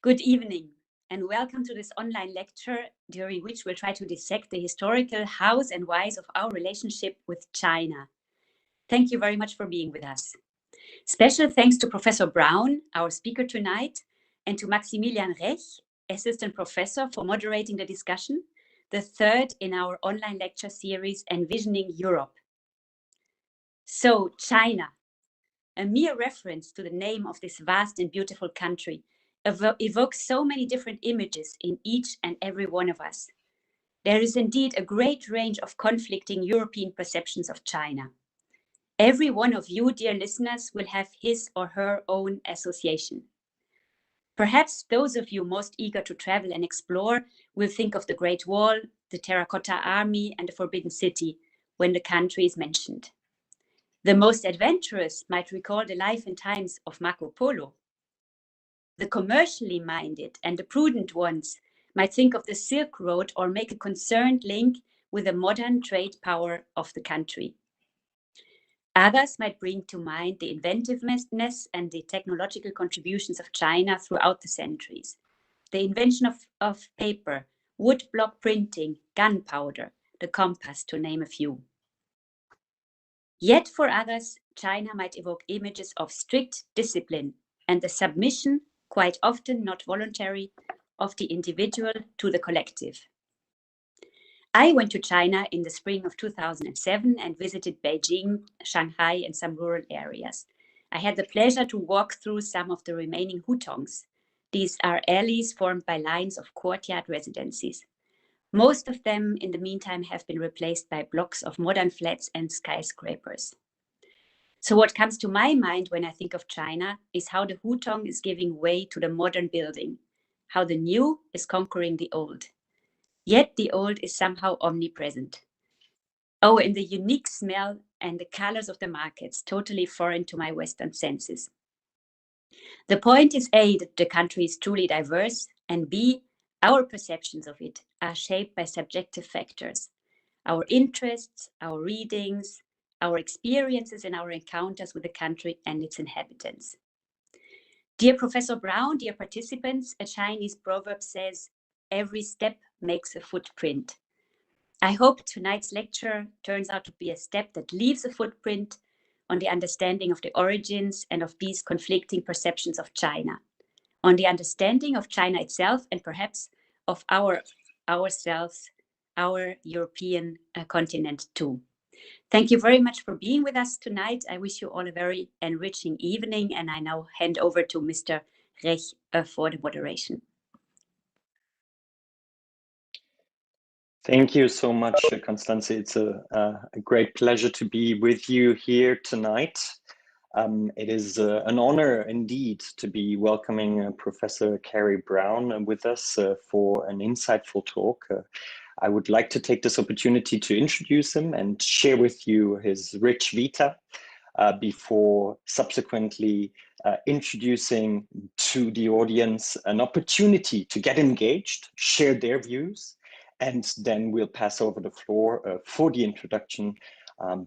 Good evening, and welcome to this online lecture during which we'll try to dissect the historical hows and whys of our relationship with China. Thank you very much for being with us. Special thanks to Professor Brown, our speaker tonight, and to Maximilian Rech, assistant professor, for moderating the discussion, the third in our online lecture series, Envisioning Europe. So, China, a mere reference to the name of this vast and beautiful country, evokes so many different images in each and every one of us. There is indeed a great range of conflicting European perceptions of China. Every one of you, dear listeners, will have his or her own association. Perhaps those of you most eager to travel and explore will think of the Great Wall, the Terracotta Army, and the Forbidden City when the country is mentioned. The most adventurous might recall the life and times of Marco Polo. The commercially minded and the prudent ones might think of the Silk Road or make a concerned link with the modern trade power of the country. Others might bring to mind the inventiveness and the technological contributions of China throughout the centuries, the invention of paper, woodblock printing, gunpowder, the compass, to name a few. Yet for others, China might evoke images of strict discipline and the submission, quite often not voluntary, of the individual to the collective. I went to China in the spring of 2007 and visited Beijing, Shanghai, and some rural areas. I had the pleasure to walk through some of the remaining hutongs. These are alleys formed by lines of courtyard residences. Most of them, in the meantime, have been replaced by blocks of modern flats and skyscrapers. So what comes to my mind when I think of China is how the hutong is giving way to the modern building, how the new is conquering the old. Yet the old is somehow omnipresent. Oh, and the unique smell and the colors of the markets, totally foreign to my Western senses. The point is A, that the country is truly diverse, and B, our perceptions of it are shaped by subjective factors. Our interests, our readings, our experiences and our encounters with the country and its inhabitants. Dear Professor Brown, dear participants, a Chinese proverb says, every step makes a footprint. I hope tonight's lecture turns out to be a step that leaves a footprint on the understanding of the origins and of these conflicting perceptions of China, on the understanding of China itself and perhaps of ourselves, our European continent too. Thank you very much for being with us tonight. I wish you all a very enriching evening, and I now hand over to Mr. Rech for the moderation. Thank you so much, Constanze. It's a great pleasure to be with you here tonight. It is an honor indeed to be welcoming Professor Kerry Brown with us for an insightful talk. I would like to take this opportunity to introduce him and share with you his rich vita before subsequently introducing to the audience an opportunity to get engaged, share their views, and then we'll pass over the floor for the introduction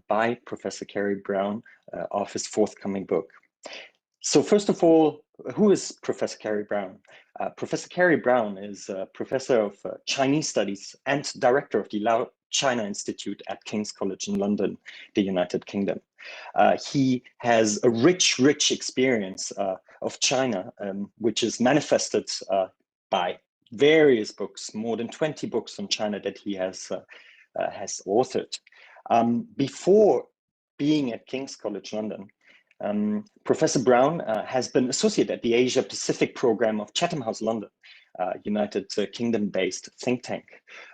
by Professor Kerry Brown of his forthcoming book. So first of all, who is Professor Kerry Brown? Professor Kerry Brown is a professor of Chinese studies and director of the Lao China Institute at King's College in London, the United Kingdom. He has a rich experience of China, which is manifested by various books, more than 20 books on China that he has authored. Before being at King's College London, Professor Brown has been associate at the Asia Pacific program of Chatham House London, United Kingdom-based think tank.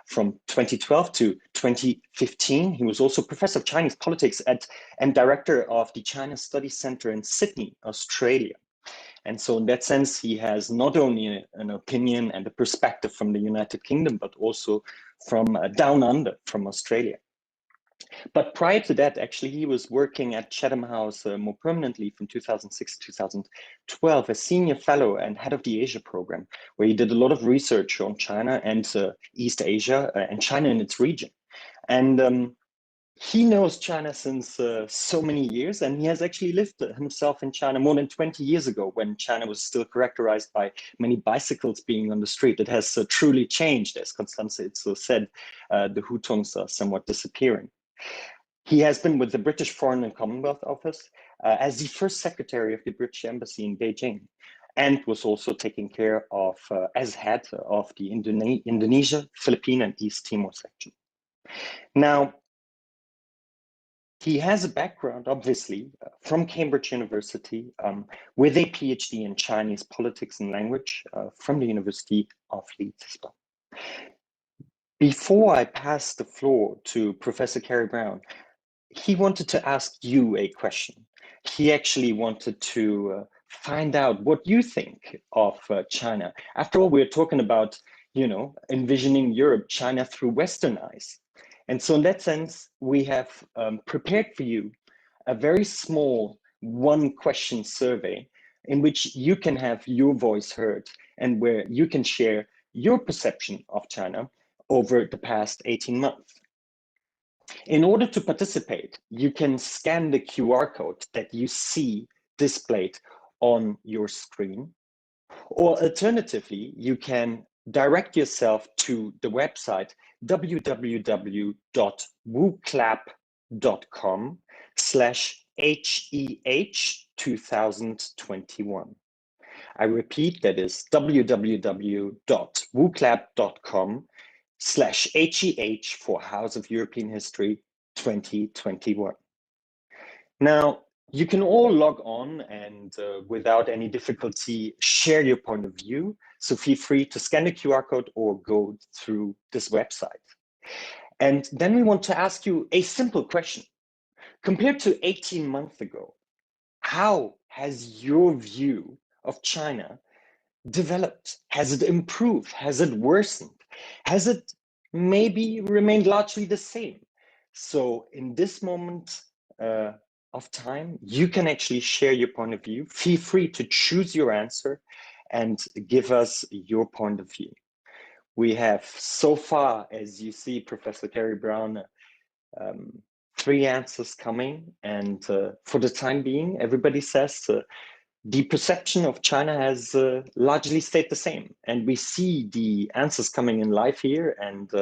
From 2012 to 2015, he was also professor of Chinese politics and director of the China Studies Centre in Sydney, Australia. And so in that sense, he has not only an opinion and a perspective from the United Kingdom, but also from down under, from Australia. But prior to that, actually, he was working at Chatham House more permanently from 2006 to 2012 as senior fellow and head of the Asia program, where he did a lot of research on China and East Asia and China in its region. And He knows China since so many years, and he has actually lived himself in China more than 20 years ago, when China was still characterized by many bicycles being on the street. It has truly changed, as Constanze Itzel said. The hutongs are somewhat disappearing. He has been with the British Foreign and Commonwealth Office as the first secretary of the British Embassy in Beijing, and was also taking care of, as head of the Indonesia, Philippine, and East Timor section. Now, he has a background, obviously, from Cambridge University, with a PhD in Chinese politics and language from the University of Leeds as well. Before I pass the floor to Professor Kerry Brown, he wanted to ask you a question. He actually wanted to find out what you think of China. After all, we're talking about, envisioning Europe, China through Western eyes. And so in that sense, we have prepared for you a very small one-question survey in which you can have your voice heard and where you can share your perception of China over the past 18 months. In order to participate, you can scan the QR code that you see displayed on your screen, or alternatively, you can direct yourself to the website www.wooclap.com/HEH2021. I repeat, that is www.wooclap.com/HEH for House of European History 2021. Now, you can all log on and without any difficulty share your point of view. So feel free to scan the QR code or go through this website. And then we want to ask you a simple question. Compared to 18 months ago, how has your view of China developed? Has it improved? Has it worsened? Has it maybe remained largely the same? So in this moment of time, you can actually share your point of view. Feel free to choose your answer and give us your point of view. We have so far, as you see, Professor Kerry Brown, 3 answers coming. And for the time being, everybody says the perception of China has largely stayed the same. And we see the answers coming in live here. And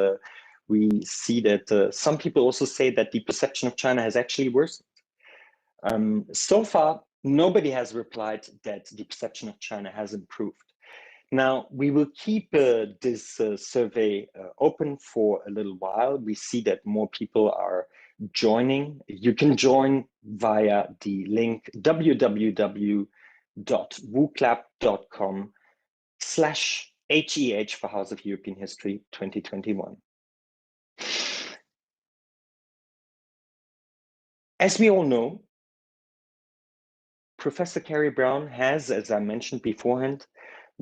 we see that some people also say that the perception of China has actually worsened. So far, nobody has replied that the perception of China has improved. Now, we will keep this survey open for a little while. We see that more people are joining. You can join via the link www.wooclap.com/HEH for House of European History 2021. As we all know, Professor Kerry Brown has, as I mentioned beforehand,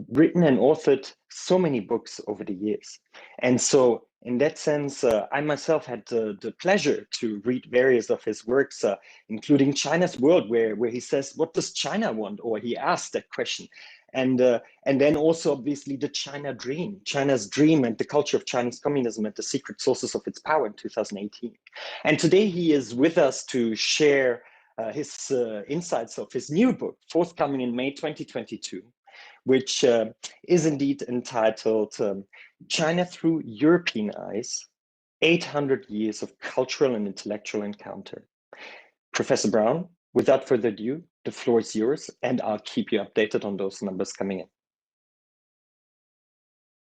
written and authored so many books over the years. And so in that sense, I myself had the pleasure to read various of his works, including China's World, where he says, what does China want? Or he asked that question. And then also, obviously, the China's Dream and the Culture of Chinese Communism and the Secret Sources of Its Power in 2018. And today he is with us to share his insights of his new book, forthcoming in May 2022, which is indeed entitled China Through European Eyes, 800 Years of Cultural and Intellectual Encounter. Professor Brown, without further ado, the floor is yours, and I'll keep you updated on those numbers coming in.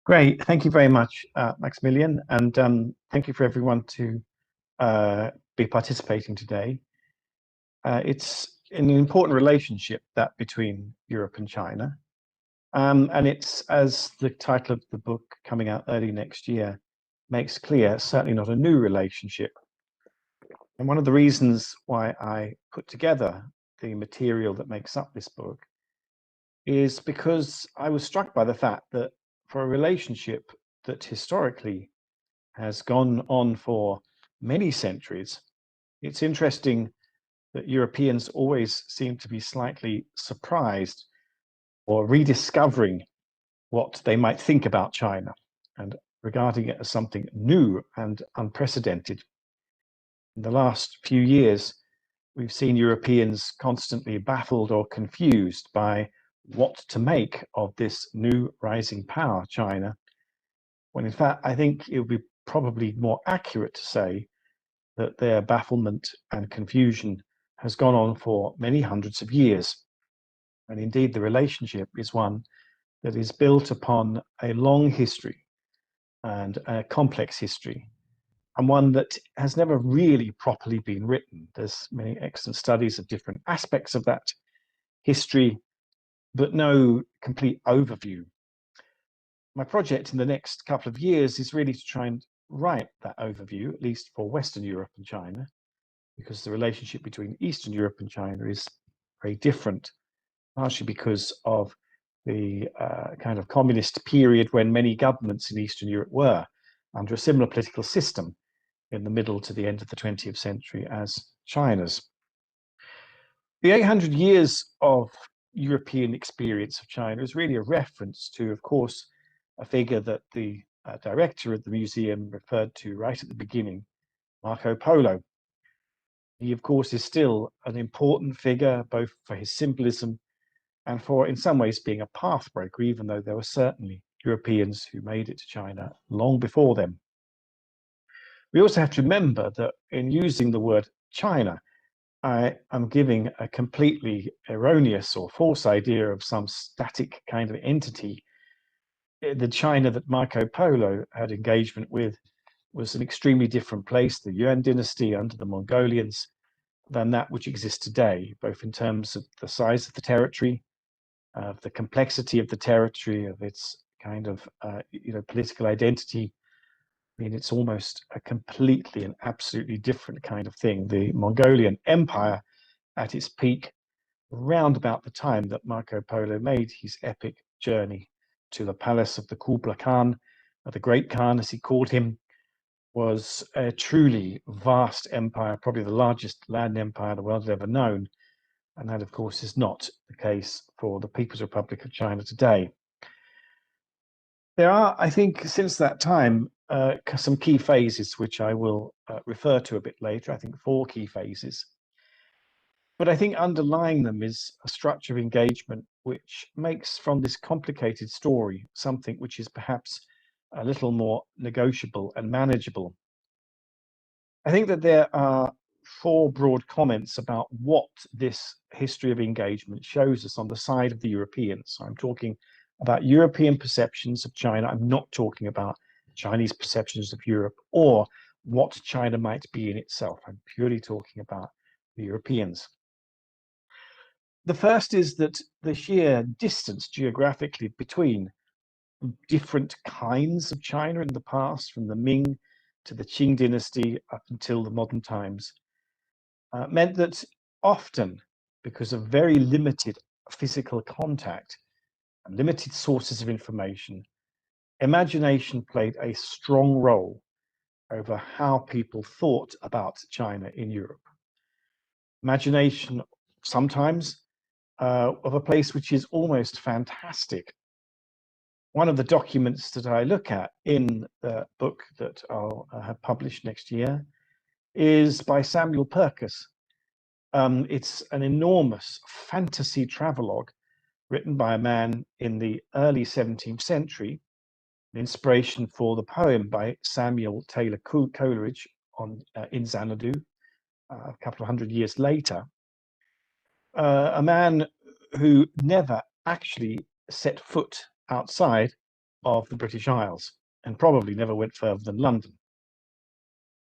Great, thank you very much, Maximilian, and thank you for everyone to be participating today. It's an important relationship, that between Europe and China. And it's, as the title of the book coming out early next year makes clear, certainly not a new relationship. And one of the reasons why I put together the material that makes up this book is because I was struck by the fact that for a relationship that historically has gone on for many centuries, it's interesting that Europeans always seem to be slightly surprised or rediscovering what they might think about China and regarding it as something new and unprecedented. In the last few years, we've seen Europeans constantly baffled or confused by what to make of this new rising power, China, when in fact I think it would be probably more accurate to say that their bafflement and confusion has gone on for many hundreds of years. And indeed, the relationship is one that is built upon a long history and a complex history, and one that has never really properly been written. There's many excellent studies of different aspects of that history, but no complete overview. My project in the next couple of years is really to try and write that overview, at least for Western Europe and China, because the relationship between Eastern Europe and China is very different, partially because of the kind of communist period when many governments in Eastern Europe were under a similar political system in the middle to the end of the 20th century as China's. The 800 years of European experience of China is really a reference to, of course, a figure that the director of the museum referred to right at the beginning, Marco Polo. He, of course, is still an important figure, both for his symbolism and for, in some ways, being a pathbreaker, even though there were certainly Europeans who made it to China long before them. We also have to remember that in using the word China, I am giving a completely erroneous or false idea of some static kind of entity. The China that Marco Polo had engagement with was an extremely different place, the Yuan dynasty under the Mongolians, than that which exists today, both in terms of the size of the territory, of the complexity of the territory, of its kind of political identity. I mean, it's almost a completely and absolutely different kind of thing. The Mongolian Empire at its peak, around about the time that Marco Polo made his epic journey to the palace of the Kublai Khan, the Great Khan as he called him, was a truly vast empire, probably the largest land empire the world has ever known. And that, of course, is not the case for the People's Republic of China today. There are, I think, since that time, some key phases which I will refer to a bit later. I think 4 key phases. But I think underlying them is a structure of engagement which makes from this complicated story something which is perhaps a little more negotiable and manageable. I think that there are 4 broad comments about what this history of engagement shows us on the side of the Europeans. So I'm talking about European perceptions of China. I'm not talking about Chinese perceptions of Europe or what China might be in itself. I'm purely talking about the Europeans. The first is that the sheer distance geographically between different kinds of China in the past, from the Ming to the Qing dynasty up until the modern times, meant that often, because of very limited physical contact and limited sources of information, imagination played a strong role over how people thought about China in Europe. Imagination sometimes of a place which is almost fantastic. One of the documents that I look at in the book that I'll have published next year is by Samuel Purkis. It's an enormous fantasy travelogue written by a man in the early 17th century, an inspiration for the poem by Samuel Taylor Coleridge in Xanadu a couple of hundred years later. A man who never actually set foot outside of the British Isles and probably never went further than London.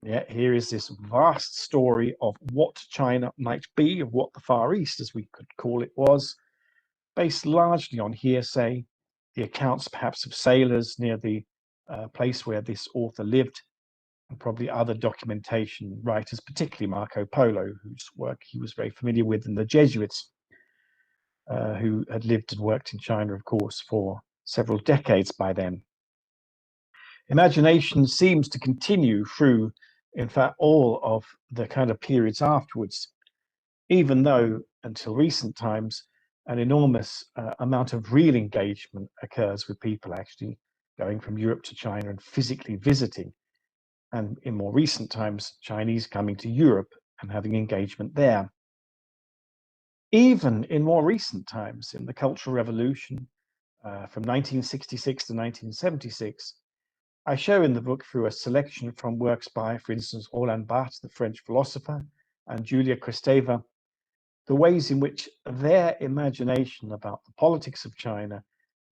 Yet here is this vast story of what China might be, of what the Far East, as we could call it, was, based largely on hearsay, the accounts perhaps of sailors near the place where this author lived, and probably other documentation writers, particularly Marco Polo, whose work he was very familiar with, and the Jesuits, who had lived and worked in China, of course, for several decades by then. Imagination seems to continue through, in fact, all of the kind of periods afterwards, even though until recent times, an enormous amount of real engagement occurs with people actually going from Europe to China and physically visiting and in more recent times, Chinese coming to Europe and having engagement there. Even in more recent times, in the Cultural Revolution, from 1966 to 1976, I show in the book through a selection from works by, for instance, Roland Barthes, the French philosopher, and Julia Kristeva, the ways in which their imagination about the politics of China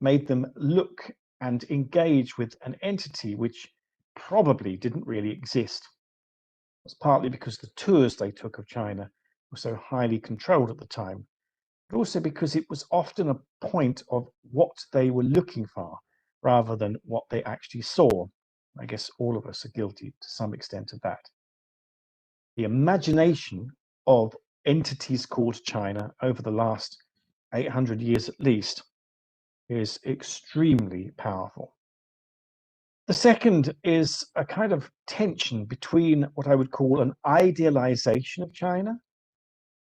made them look and engage with an entity which probably didn't really exist. It was partly because the tours they took of China were so highly controlled at the time, but also because it was often a point of what they were looking for rather than what they actually saw. I guess all of us are guilty to some extent of that. The imagination of entities called China over the last 800 years at least is extremely powerful. The second is a kind of tension between what I would call an idealization of China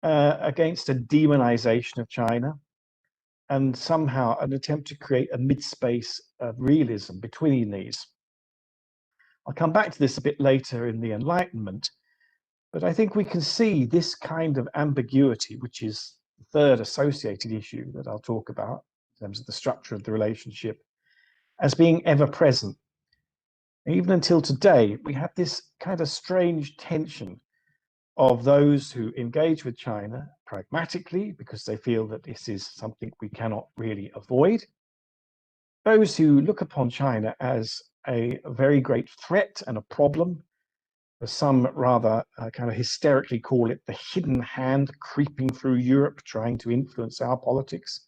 against a demonization of China, and somehow an attempt to create a mid-space of realism between these. I'll come back to this a bit later in the Enlightenment, but I think we can see this kind of ambiguity, which is the third associated issue that I'll talk about in terms of the structure of the relationship, as being ever present. Even until today, we have this kind of strange tension of those who engage with China pragmatically because they feel that this is something we cannot really avoid. Those who look upon China as a very great threat and a problem, as some rather kind of hysterically call it the hidden hand creeping through Europe, trying to influence our politics.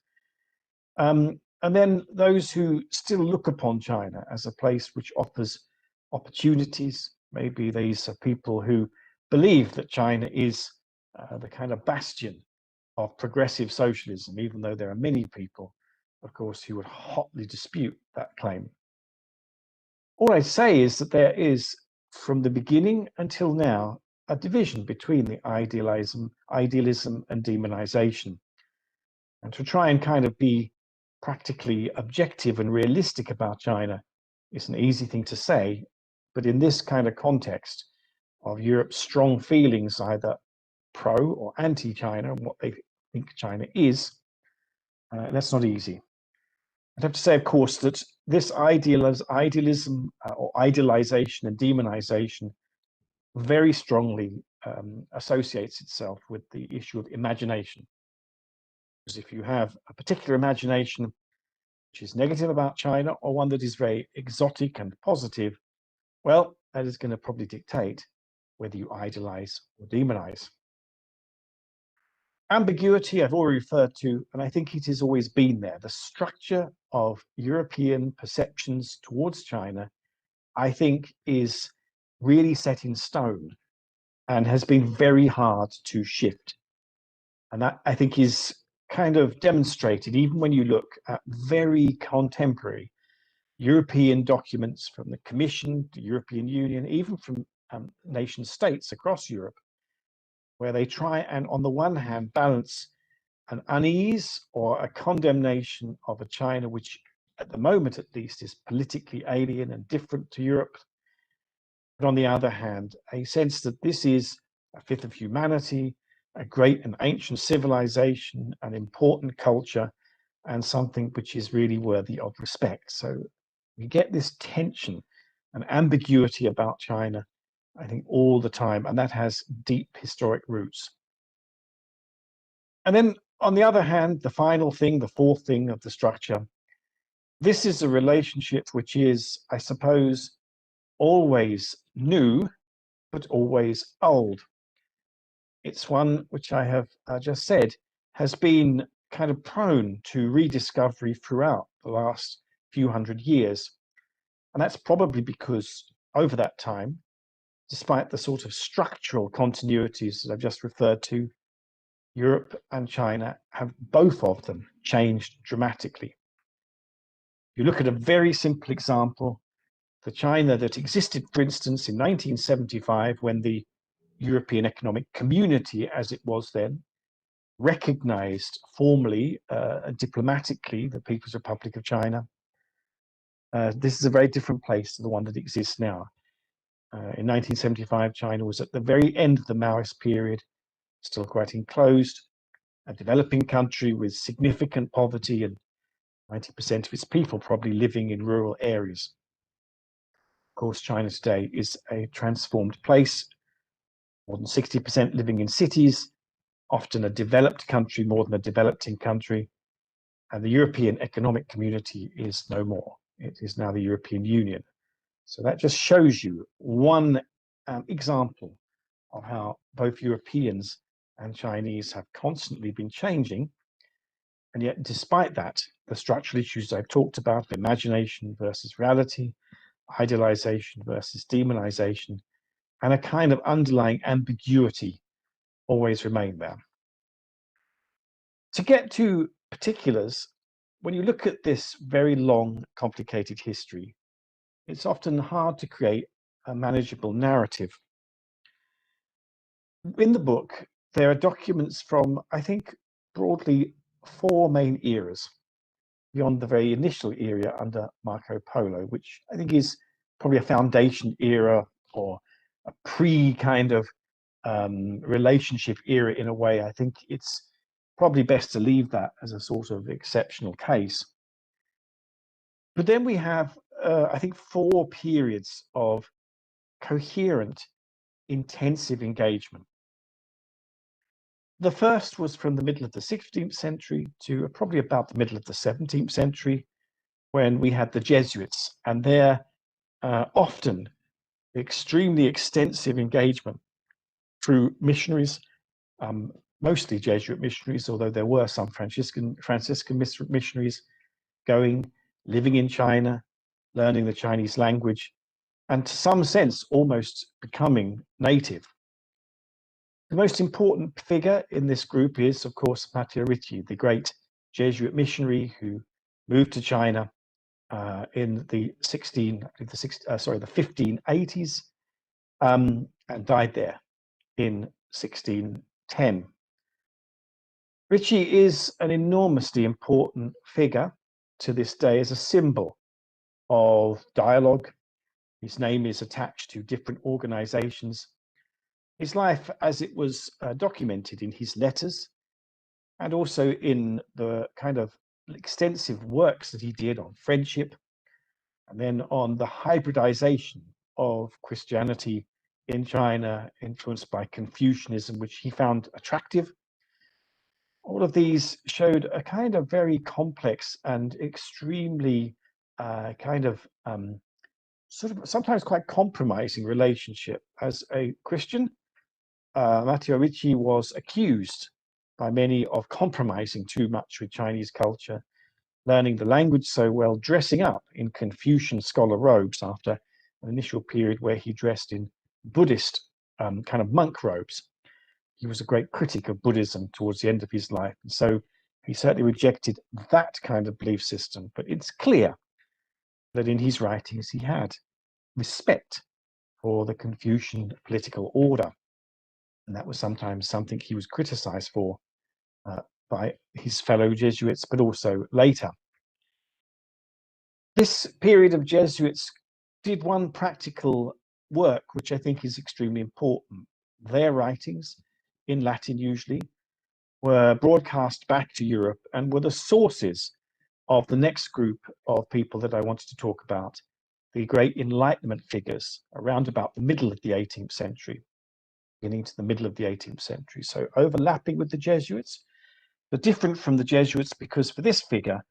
And then those who still look upon China as a place which offers opportunities. Maybe these are people who believe that China is the kind of bastion of progressive socialism, even though there are many people, of course, who would hotly dispute that claim. All I say is that there is, from the beginning until now, a division between the idealism and demonization. And to try and kind of be practically objective and realistic about China is an easy thing to say, but in this kind of context of Europe's strong feelings, either pro or anti-China, and what they think China is, that's not easy. I'd have to say, of course, that this idealism or idealization and demonization very strongly associates itself with the issue of imagination. Because if you have a particular imagination which is negative about China, or one that is very exotic and positive, well, that is going to probably dictate whether you idolize or demonize. Ambiguity I've already referred to, and I think it has always been there. The structure of European perceptions towards China, I think, is really set in stone and has been very hard to shift. And that, I think, is kind of demonstrated even when you look at very contemporary European documents from the Commission, the European Union, even from nation states across Europe, where they try and, on the one hand, balance an unease or a condemnation of a China which, at the moment at least, is politically alien and different to Europe. But on the other hand, a sense that this is a fifth of humanity, a great and ancient civilization, an important culture, and something which is really worthy of respect. So we get this tension and ambiguity about China, I think, all the time, and that has deep historic roots. And then, on the other hand, the final thing, the fourth thing of the structure, this is a relationship which is, I suppose, always new, but always old. It's one which I have just said has been kind of prone to rediscovery throughout the last few hundred years. And that's probably because over that time, despite the sort of structural continuities that I've just referred to, Europe and China have both of them changed dramatically. You look at a very simple example, the China that existed, for instance, in 1975, when the European Economic Community, as it was then, recognized formally and diplomatically the People's Republic of China. This is a very different place to the one that exists now. In 1975, China was at the very end of the Maoist period, still quite enclosed, a developing country with significant poverty and 90% of its people probably living in rural areas. Of course, China today is a transformed place, more than 60% living in cities, often a developed country more than a developing country, and the European Economic Community is no more. It is now the European Union. So that just shows you one example of how both Europeans and Chinese have constantly been changing. And yet, despite that, the structural issues I've talked about, imagination versus reality, idealization versus demonization, and a kind of underlying ambiguity always remain there. To get to particulars, when you look at this very long, complicated history, it's often hard to create a manageable narrative. In the book, there are documents from, I think, broadly 4 main eras, beyond the very initial era under Marco Polo, which I think is probably a foundation era or a pre-kind of relationship era in a way. I think it's probably best to leave that as a sort of exceptional case. But then we have, I think, 4 periods of coherent, intensive engagement. The first was from the middle of the 16th century to probably about the middle of the 17th century, when we had the Jesuits and their often extremely extensive engagement through missionaries, mostly Jesuit missionaries, although there were some Franciscan missionaries going, living in China, learning the Chinese language, and to some sense almost becoming native. The most important figure in this group is, of course, Matteo Ricci, the great Jesuit missionary who moved to China in the 1580s and died there in 1610. Ricci is an enormously important figure to this day as a symbol of dialogue. His name is attached to different organizations. His life, as it was documented in his letters and also in the kind of extensive works that he did on friendship and then on the hybridization of Christianity in China, influenced by Confucianism, which he found attractive. All of these showed a kind of very complex and extremely sort of sometimes quite compromising relationship. As a Christian, Matteo Ricci was accused by many of compromising too much with Chinese culture, learning the language so well, dressing up in Confucian scholar robes after an initial period where he dressed in Buddhist kind of monk robes. He was a great critic of Buddhism towards the end of his life, and so he certainly rejected that kind of belief system. But it's clear that in his writings he had respect for the Confucian political order, and that was sometimes something he was criticized for by his fellow Jesuits, but also later. This period of Jesuits did one practical work, which I think is extremely important. Their writings, in Latin usually, were broadcast back to Europe and were the sources of the next group of people that I wanted to talk about, the great Enlightenment figures around about the middle of the 18th century, beginning to the middle of the 18th century. So overlapping with the Jesuits, but different from the Jesuits because for this figure,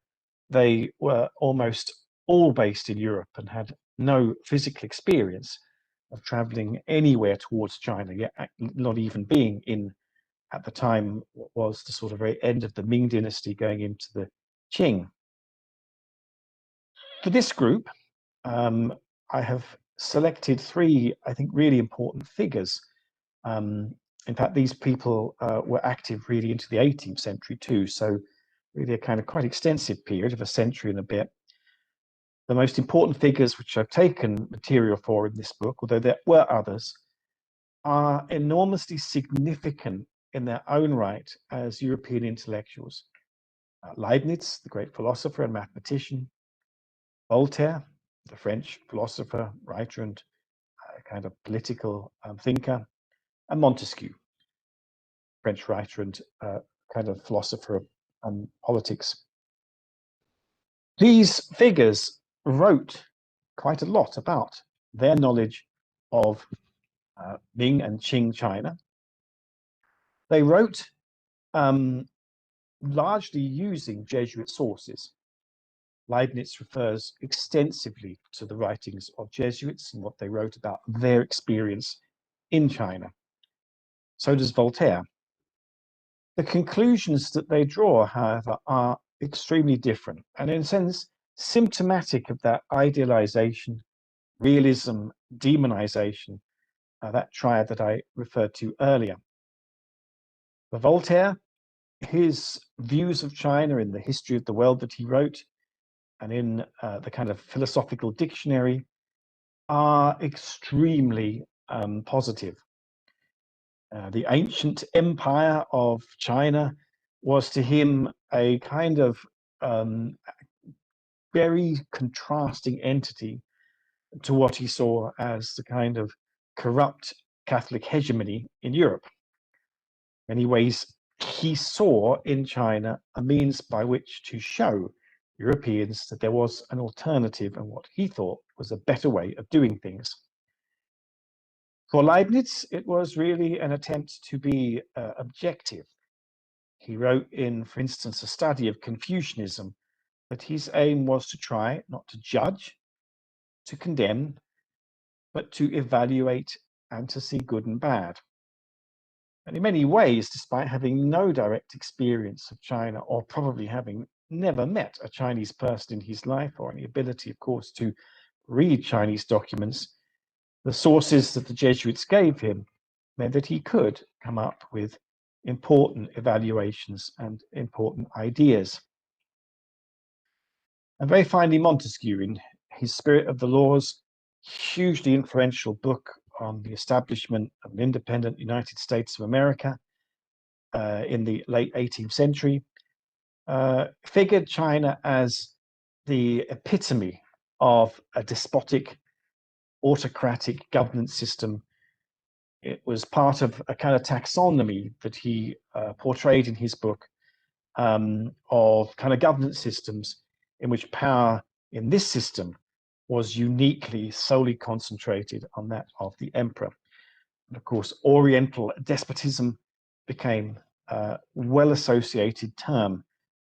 they were almost all based in Europe and had no physical experience of traveling anywhere towards China, yet not even being in, at the time, what was the sort of very end of the Ming dynasty going into the Qing. For this group, I have selected 3, I think, really important figures. In fact, these people were active really into the 18th century too, so really a kind of quite extensive period of a century and a bit. The most important figures which I've taken material for in this book, although there were others, are enormously significant in their own right as European intellectuals. Leibniz, the great philosopher and mathematician, Voltaire, the French philosopher, writer, and kind of political thinker, and Montesquieu, French writer and kind of philosopher of politics. These figures wrote quite a lot about their knowledge of Ming and Qing China. They wrote largely using Jesuit sources. Leibniz refers extensively to the writings of Jesuits and what they wrote about their experience in China. So does Voltaire. The conclusions that they draw, however, are extremely different, and in a sense symptomatic of that idealization, realism, demonization, that triad that I referred to earlier. For Voltaire, his views of China in the history of the world that he wrote and in the kind of philosophical dictionary are extremely positive. The ancient empire of China was to him a kind of very contrasting entity to what he saw as the kind of corrupt Catholic hegemony in Europe. In many ways, he saw in China a means by which to show Europeans that there was an alternative and what he thought was a better way of doing things. For Leibniz, it was really an attempt to be objective. He wrote in, for instance, a study of Confucianism, that his aim was to try not to judge, to condemn, but to evaluate and to see good and bad. And in many ways, despite having no direct experience of China, or probably having never met a Chinese person in his life, or any ability, of course, to read Chinese documents, the sources that the Jesuits gave him meant that he could come up with important evaluations and important ideas. And very finally, Montesquieu, in his Spirit of the Laws, hugely influential book on the establishment of an independent United States of America in the late 18th century, figured China as the epitome of a despotic, autocratic governance system. It was part of a kind of taxonomy that he portrayed in his book of kind of governance systems in which power in this system was uniquely, solely concentrated on that of the emperor. And of course, Oriental despotism became a well-associated term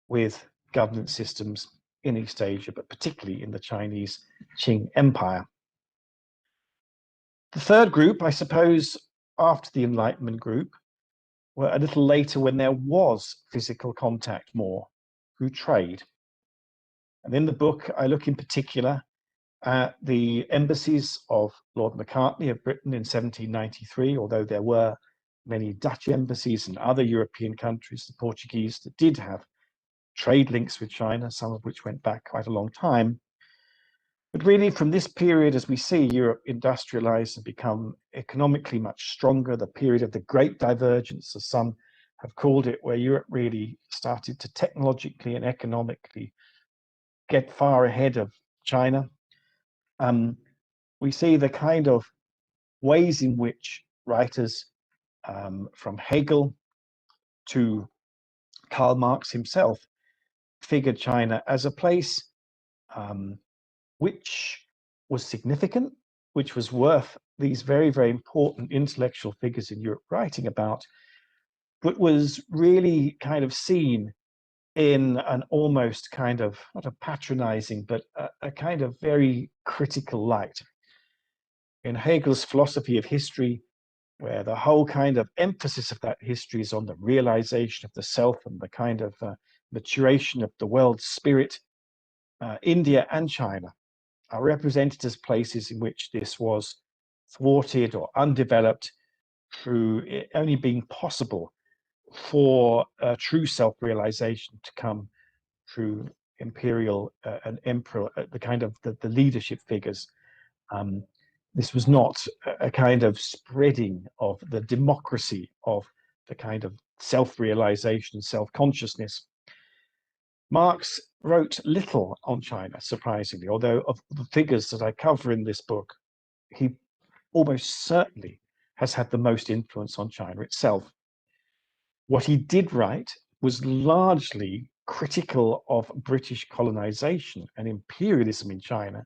with governance systems in East Asia, but particularly in the Chinese Qing Empire. The third group, I suppose, after the Enlightenment group, were a little later when there was physical contact more through trade. And in the book, I look in particular at the embassies of Lord Macartney of Britain in 1793, although there were many Dutch embassies and other European countries, the Portuguese, that did have trade links with China, some of which went back quite a long time. But really from this period, as we see Europe industrialize and become economically much stronger, the period of the Great Divergence, as some have called it, where Europe really started to technologically and economically get far ahead of China. We see the kind of ways in which writers from Hegel to Karl Marx himself figured China as a place which was significant, which was worth these very, very important intellectual figures in Europe writing about, but was really kind of seen in an almost kind of, not a patronizing, but a kind of very critical light. In Hegel's philosophy of history, where the whole kind of emphasis of that history is on the realization of the self and the kind of maturation of the world spirit, India and China are represented as places in which this was thwarted or undeveloped through it only being possible for true self-realization to come through imperial and emperor, the kind of the leadership figures. This was not a kind of spreading of the democracy of the kind of self-realization and self-consciousness. Marx wrote little on China, surprisingly, although of the figures that I cover in this book, he almost certainly has had the most influence on China itself. What he did write was largely critical of British colonization and imperialism in China.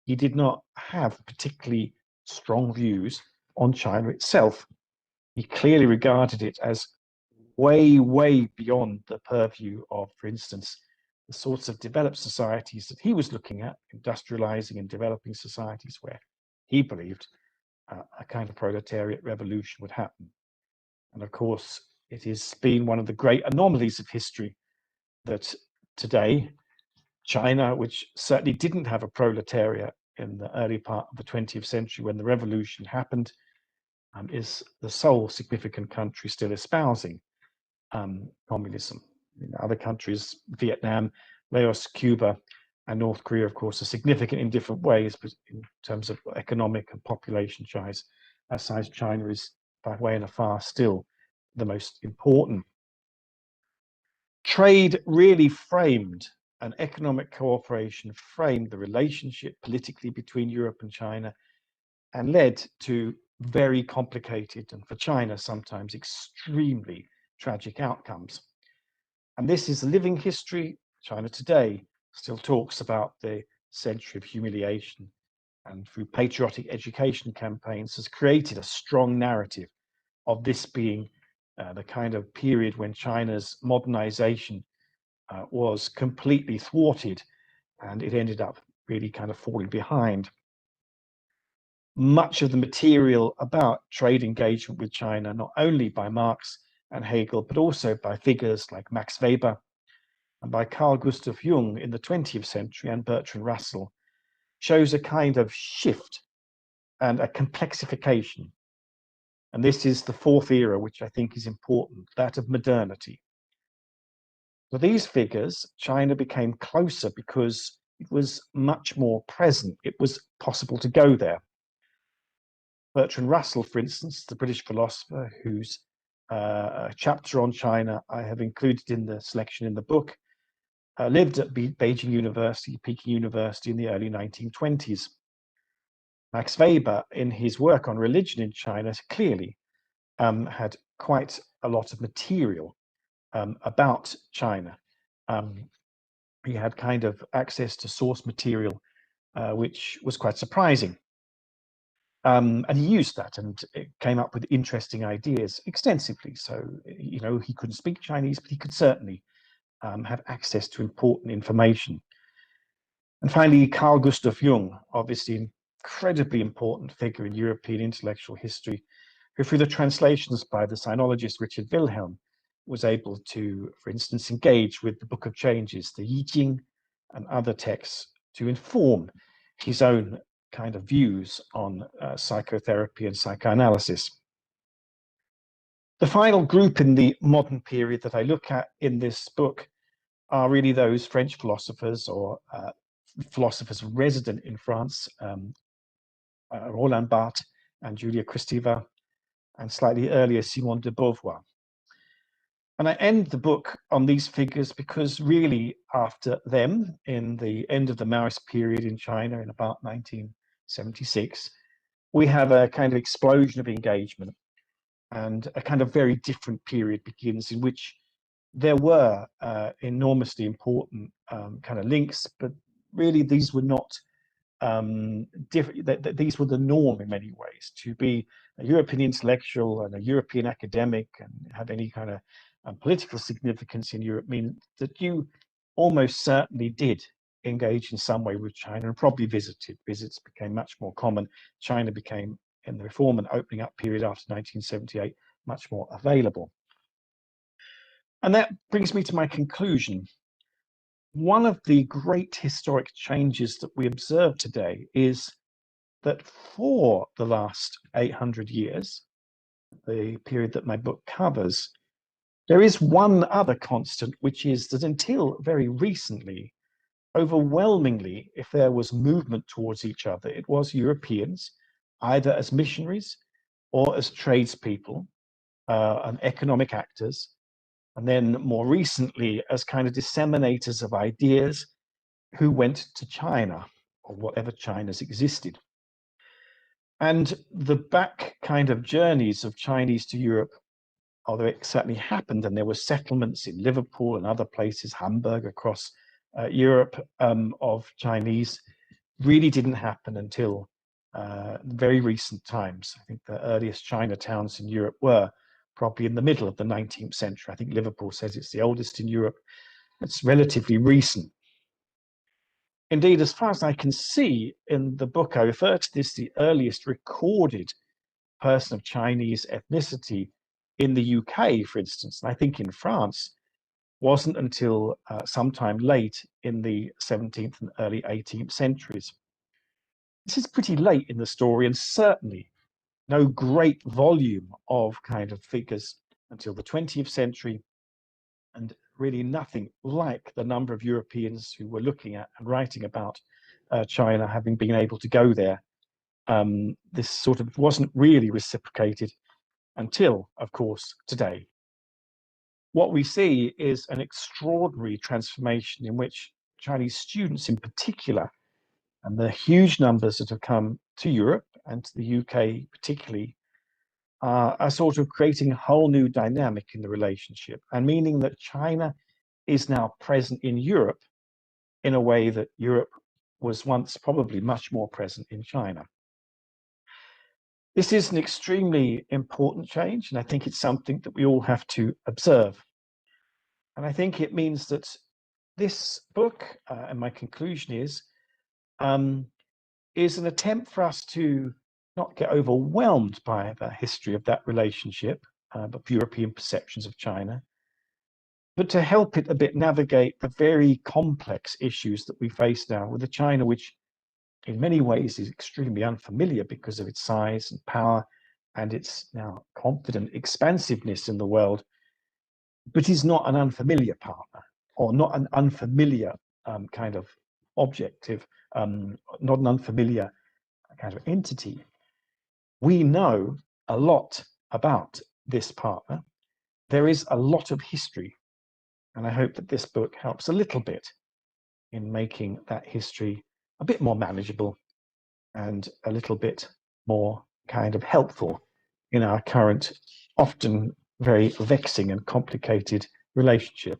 He did not have particularly strong views on China itself. He clearly regarded it as way, way beyond the purview of, for instance, the sorts of developed societies that he was looking at, industrializing and developing societies where he believed a kind of proletariat revolution would happen. And of course, it has been one of the great anomalies of history that today, China, which certainly didn't have a proletariat in the early part of the 20th century when the revolution happened, is the sole significant country still espousing communism. In other countries, Vietnam, Laos, Cuba, and North Korea, of course, are significant in different ways, but in terms of economic and population size, China is by way and far still the most important. Trade really framed, and economic cooperation framed the relationship politically between Europe and China and led to very complicated and, for China, sometimes extremely tragic outcomes. And this is a living history. China today still talks about the century of humiliation, and through patriotic education campaigns has created a strong narrative of this being the kind of period when China's modernization was completely thwarted, and it ended up really kind of falling behind. Much of the material about trade engagement with China, not only by Marx and Hegel, but also by figures like Max Weber and by Carl Gustav Jung in the 20th century and Bertrand Russell, shows a kind of shift and a complexification. And this is the fourth era, which I think is important, that of modernity. For these figures, China became closer because it was much more present. It was possible to go there. Bertrand Russell, for instance, the British philosopher whose chapter on China I have included in the selection in the book, lived at Beijing University, Peking University in the early 1920s. Max Weber, in his work on religion in China, clearly had quite a lot of material about China. He had kind of access to source material, which was quite surprising. And he used that and it came up with interesting ideas extensively. So, you know, he couldn't speak Chinese, but he could certainly have access to important information. And finally, Carl Gustav Jung, obviously an incredibly important figure in European intellectual history, who through the translations by the sinologist Richard Wilhelm was able to, for instance, engage with the Book of Changes, the Yi Jing, and other texts to inform his own kind of views on psychotherapy and psychoanalysis. The final group in the modern period that I look at in this book are really those French philosophers or philosophers resident in France, Roland Barthes and Julia Kristeva, and slightly earlier Simone de Beauvoir. And I end the book on these figures because really after them, in the end of the Maoist period in China in about 1976, we have a kind of explosion of engagement, and a kind of very different period begins in which there were enormously important kind of links, but really these were not different. These were the norm in many ways. To be a European intellectual and a European academic and have any kind of political significance in Europe mean that you almost certainly did engage in some way with China and probably visited. Visits became much more common. China became, in the reform and opening up period after 1978, much more available. And that brings me to my conclusion. One of the great historic changes that we observe today is that for the last 800 years, the period that my book covers, there is one other constant, which is that until very recently, overwhelmingly, if there was movement towards each other, it was Europeans, either as missionaries or as tradespeople and economic actors, and then more recently as kind of disseminators of ideas who went to China or whatever China's existed. And the back kind of journeys of Chinese to Europe, although it certainly happened, and there were settlements in Liverpool and other places, Hamburg, across Europe, of Chinese, really didn't happen until very recent times. I think the earliest Chinatowns in Europe were probably in the middle of the 19th century. I think Liverpool says it's the oldest in Europe. It's relatively recent. Indeed, as far as I can see in the book, I refer to this, the earliest recorded person of Chinese ethnicity in the UK, for instance, and I think in France, wasn't until sometime late in the 17th and early 18th centuries. This is pretty late in the story, and certainly no great volume of kind of figures until the 20th century, and really nothing like the number of Europeans who were looking at and writing about China having been able to go there. This sort of wasn't really reciprocated until, of course, today. What we see is an extraordinary transformation in which Chinese students in particular, and the huge numbers that have come to Europe and to the UK particularly, are sort of creating a whole new dynamic in the relationship, and meaning that China is now present in Europe in a way that Europe was once probably much more present in China. This is an extremely important change, and I think it's something that we all have to observe. And I think it means that this book, and my conclusion is an attempt for us to not get overwhelmed by the history of that relationship, of European perceptions of China, but to help it a bit navigate the very complex issues that we face now with a China which in many ways is extremely unfamiliar because of its size and power and its now confident expansiveness in the world, but is not an unfamiliar partner, or not an unfamiliar kind of objective, not an unfamiliar kind of entity. We know a lot about this partner. There is a lot of history, and I hope that this book helps a little bit in making that history a bit more manageable and a little bit more kind of helpful in our current, often very vexing and complicated relationship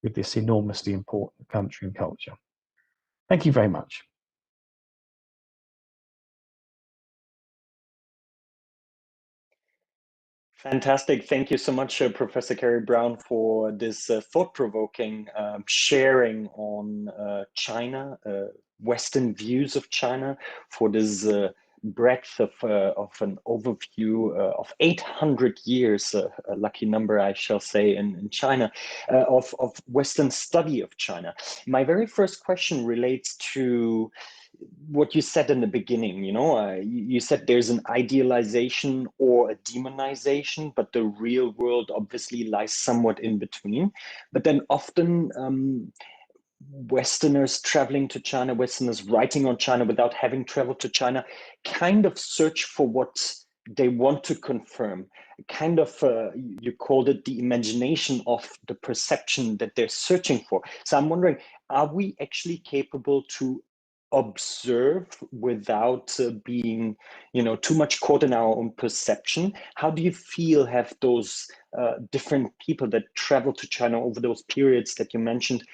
with this enormously important country and culture. Thank you very much. Fantastic. Thank you so much, Professor Kerry Brown, for this thought-provoking sharing on China, Western views of China, for this breadth of an overview of 800 years, a lucky number, I shall say, in China, of Western study of China. My very first question relates to what you said in the beginning. You said there's an idealization or a demonization, but the real world obviously lies somewhat in between. But then often Westerners traveling to China, Westerners writing on China without having traveled to China, kind of search for what they want to confirm, kind of, you called it the imagination of the perception that they're searching for. So I'm wondering, are we actually capable to observe without being, too much caught in our own perception? How do you feel have those different people that traveled to China over those periods that you mentioned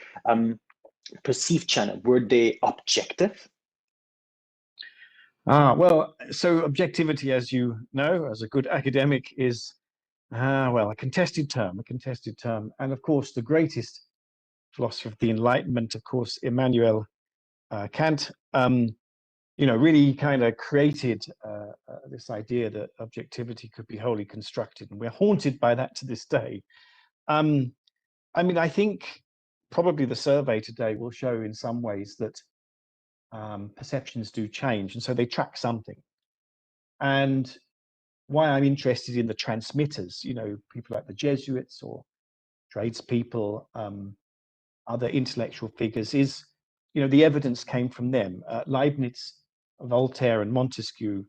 perceived China? Were they objective? Well, so objectivity, as you know, as a good academic, is well, a contested term. And of course, the greatest philosopher of the Enlightenment, of course, Immanuel Kant, really kind of created this idea that objectivity could be wholly constructed, and we're haunted by that to this day. I think probably the survey today will show in some ways that perceptions do change, and so they track something. And why I'm interested in the transmitters, people like the Jesuits or tradespeople, other intellectual figures, is the evidence came from them. Leibniz, Voltaire and Montesquieu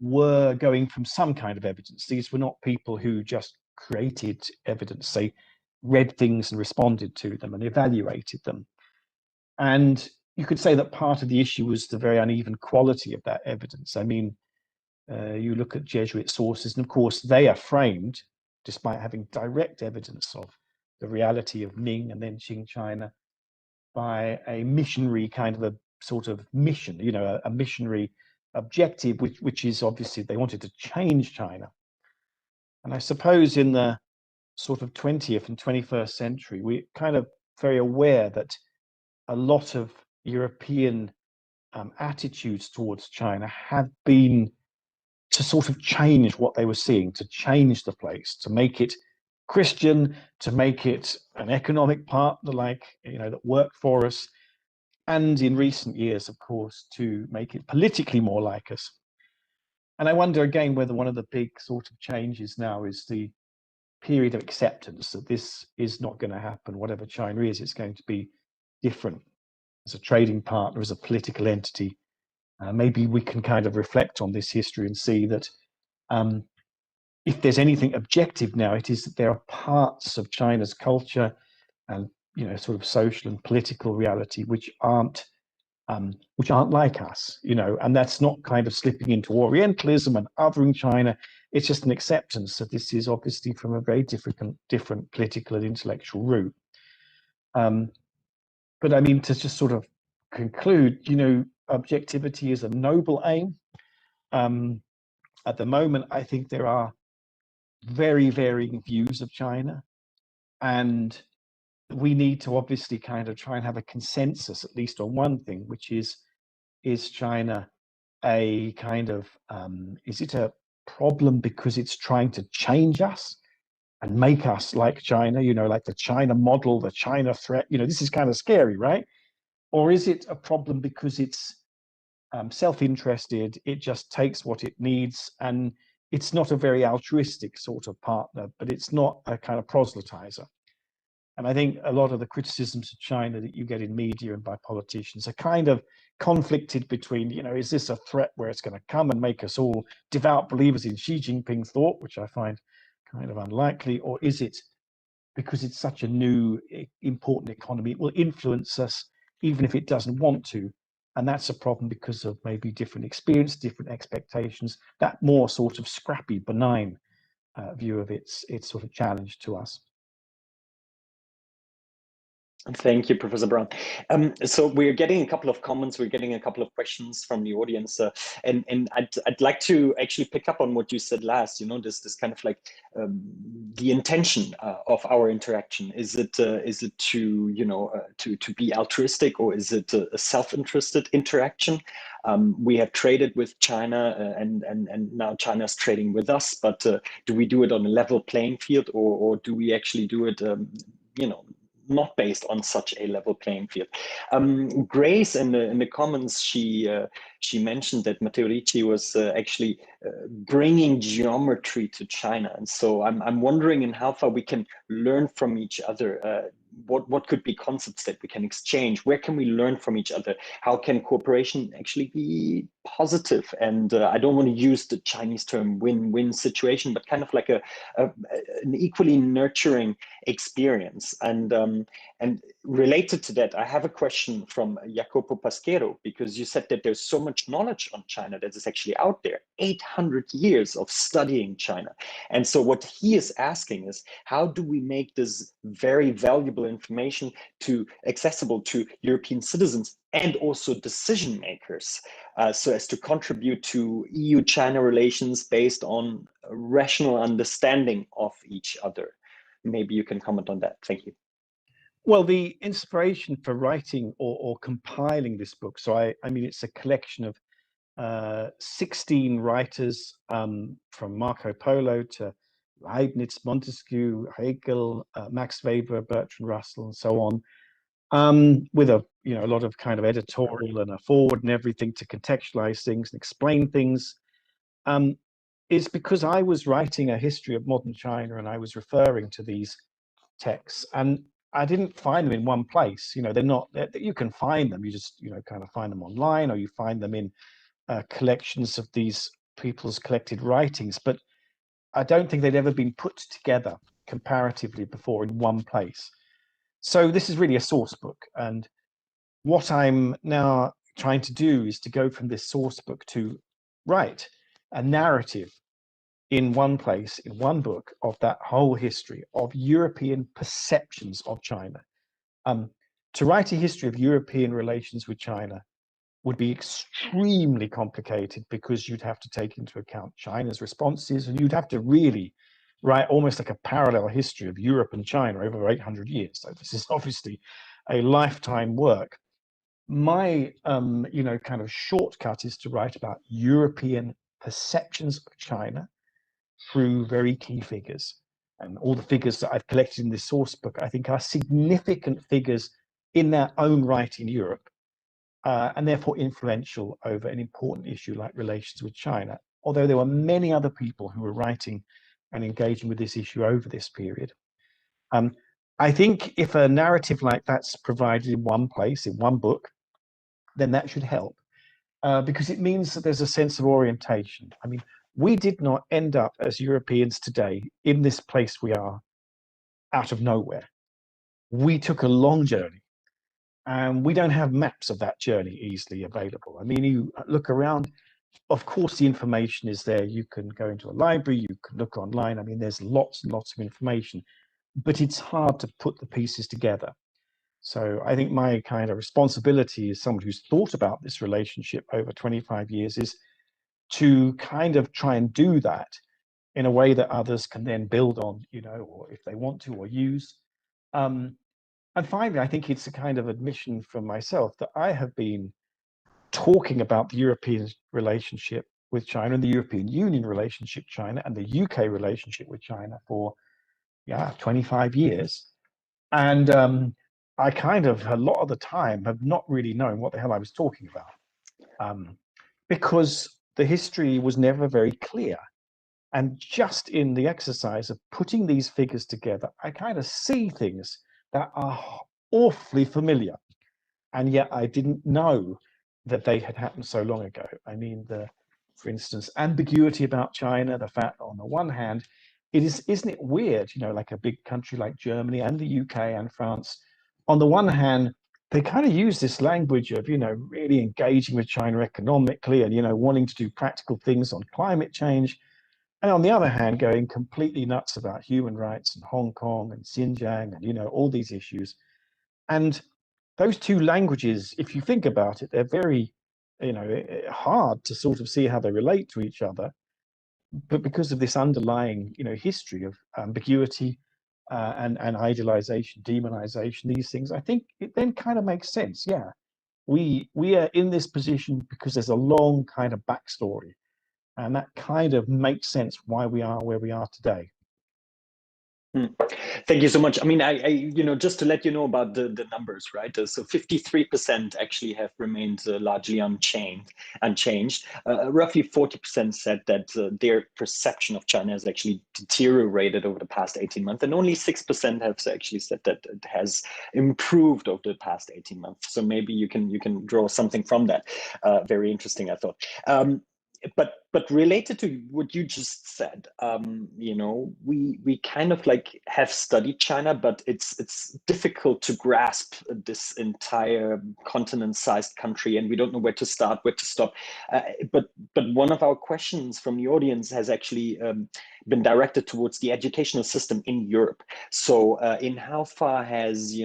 were going from some kind of evidence. These were not people who just created evidence. They read things and responded to them and evaluated them. And you could say that part of the issue was the very uneven quality of that evidence. You look at Jesuit sources, and of course they are framed, despite having direct evidence of the reality of Ming and then Qing China, by a missionary kind of a sort of mission, you know, a missionary objective, which is obviously they wanted to change China. And I suppose in the sort of 20th and 21st century, we're kind of very aware that a lot of European attitudes towards China have been to sort of change what they were seeing, to change the place, to make it Christian, to make it an economic partner, like, you know, that worked for us, and in recent years, of course, to make it politically more like us. And I wonder again whether one of the big sort of changes now is the period of acceptance that this is not going to happen. Whatever China is, it's going to be different as a trading partner, as a political entity. Maybe we can kind of reflect on this history and see that if there's anything objective now, it is that there are parts of China's culture and, you know, sort of social and political reality which aren't like us, you know, and that's not kind of slipping into Orientalism and othering China. It's just an acceptance that this is obviously from a very different political and intellectual route. But I mean, to just sort of conclude, you know, objectivity is a noble aim. At the moment, I think there are very varying views of China, and we need to obviously kind of try and have a consensus, at least on one thing, which is China a kind of, is it a problem because it's trying to change us and make us like China, you know, like the China model, the China threat, you know, this is kind of scary, right? Or is it a problem because it's self-interested, it just takes what it needs, and it's not a very altruistic sort of partner, but it's not a kind of proselytizer. And I think a lot of the criticisms of China that you get in media and by politicians are kind of conflicted between, you know, is this a threat where it's going to come and make us all devout believers in Xi Jinping's thought, which I find kind of unlikely, or is it because it's such a new, important economy, it will influence us even if it doesn't want to. And that's a problem because of maybe different experience, different expectations, that more sort of scrappy, benign view of its sort of challenge to us. Thank you, Professor Brown. So we're getting a couple of comments, we're getting a couple of questions from the audience, and I'd like to actually pick up on what you said last. You know, this kind of like the intention of our interaction. Is it to, you know, to be altruistic, or is it a self-interested interaction? We have traded with China, and now China's trading with us. But do we do it on a level playing field, or do we actually do it, you know, not based on such a level playing field? Grace in the comments, she mentioned that Matteo Ricci was actually bringing geometry to China, and so I'm wondering in how far we can learn from each other. What could be concepts that we can exchange? Where can we learn from each other? How can cooperation actually be positive? And I don't want to use the Chinese term win-win situation, but kind of like an equally nurturing experience. And related to that, I have a question from Jacopo Pasquero, because you said that there's so much knowledge on China that is actually out there, 800 years of studying China. And so what he is asking is, how do we make this very valuable information accessible to European citizens and also decision makers, so as to contribute to EU-China relations based on a rational understanding of each other? Maybe you can comment on that. Thank you. Well, the inspiration for writing or compiling this book, so I mean, it's a collection of 16 writers, from Marco Polo to Leibniz, Montesquieu, Hegel, Max Weber, Bertrand Russell, and so on, with a lot of kind of editorial and a forward and everything to contextualize things and explain things. Is because I was writing a history of modern China and I was referring to these texts, and I didn't find them in one place. You know, they're not, you can find them, you just, you know, kind of find them online, or you find them in collections of these people's collected writings, but I don't think they'd ever been put together comparatively before in one place. So this is really a source book, and what I'm now trying to do is to go from this source book to, right, a narrative in one place, in one book, of that whole history of European perceptions of China. To write a history of European relations with China would be extremely complicated, because you'd have to take into account China's responses, and you'd have to really write almost like a parallel history of Europe and China over 800 years. So this is obviously a lifetime work. My, kind of shortcut is to write about European perceptions of China through very key figures. And all the figures that I've collected in this source book, I think, are significant figures in their own right in Europe, and therefore influential over an important issue like relations with China, although there were many other people who were writing and engaging with this issue over this period. I think if a narrative like that's provided in one place, in one book, then that should help, because it means that there's a sense of orientation. I mean, we did not end up as Europeans today in this place we are out of nowhere. We took a long journey, and we don't have maps of that journey easily available. I mean, you look around, of course, the information is there. You can go into a library, you can look online. I mean, there's lots and lots of information, but it's hard to put the pieces together. So I think my kind of responsibility as someone who's thought about this relationship over 25 years is to kind of try and do that in a way that others can then build on, or if they want to, or use. And finally, I think it's a kind of admission from myself that I have been talking about the European relationship with China, and the European Union relationship with China, and the UK relationship with China for 25 years. And I kind of, a lot of the time, have not really known what the hell I was talking about, because the history was never very clear. And just in the exercise of putting these figures together, I kind of see things that are awfully familiar, and yet I didn't know that they had happened so long ago. I mean, for instance, ambiguity about China, the fact that on the one hand, isn't it weird, like a big country like Germany and the UK and France, on the one hand, they kind of use this language of, really engaging with China economically and, wanting to do practical things on climate change. And on the other hand, going completely nuts about human rights and Hong Kong and Xinjiang and, all these issues. And those two languages, if you think about it, they're very, hard to sort of see how they relate to each other. But because of this underlying, history of ambiguity and idealization, demonization, these things, I think it then kind of makes sense. Yeah, we are in this position because there's a long kind of backstory. And that kind of makes sense why we are where we are today. Thank you so much. I mean, I just to let you know about the numbers, right? So 53% actually have remained largely unchanged. Roughly 40% said that their perception of China has actually deteriorated over the past 18 months, and only 6% have actually said that it has improved over the past 18 months. So maybe you can draw something from that. Very interesting, I thought. But related to what you just said, we kind of like have studied China, but it's difficult to grasp this entire continent-sized country, and we don't know where to start, where to stop. But one of our questions from the audience has actually been directed towards the educational system in Europe. So, in how far has the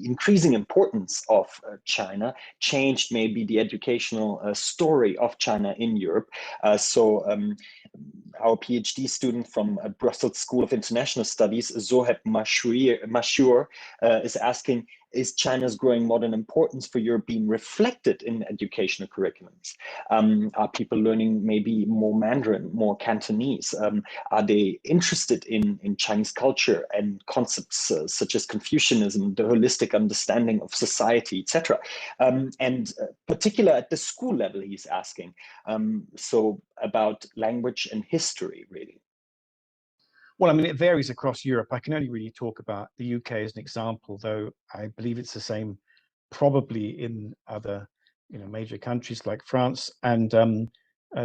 increasing importance of China changed maybe the educational story of China in Europe? Our PhD student from Brussels School of International Studies, Zoheb Mashour, is asking, is China's growing modern importance for Europe being reflected in educational curriculums? Are people learning maybe more Mandarin, more Cantonese? Are they interested in Chinese culture and concepts such as Confucianism, the holistic understanding of society, etc.? And particular at the school level, he's asking, so about language and history, really. Well, I mean, it varies across Europe. I can only really talk about the UK as an example, though I believe it's the same probably in other, major countries like France and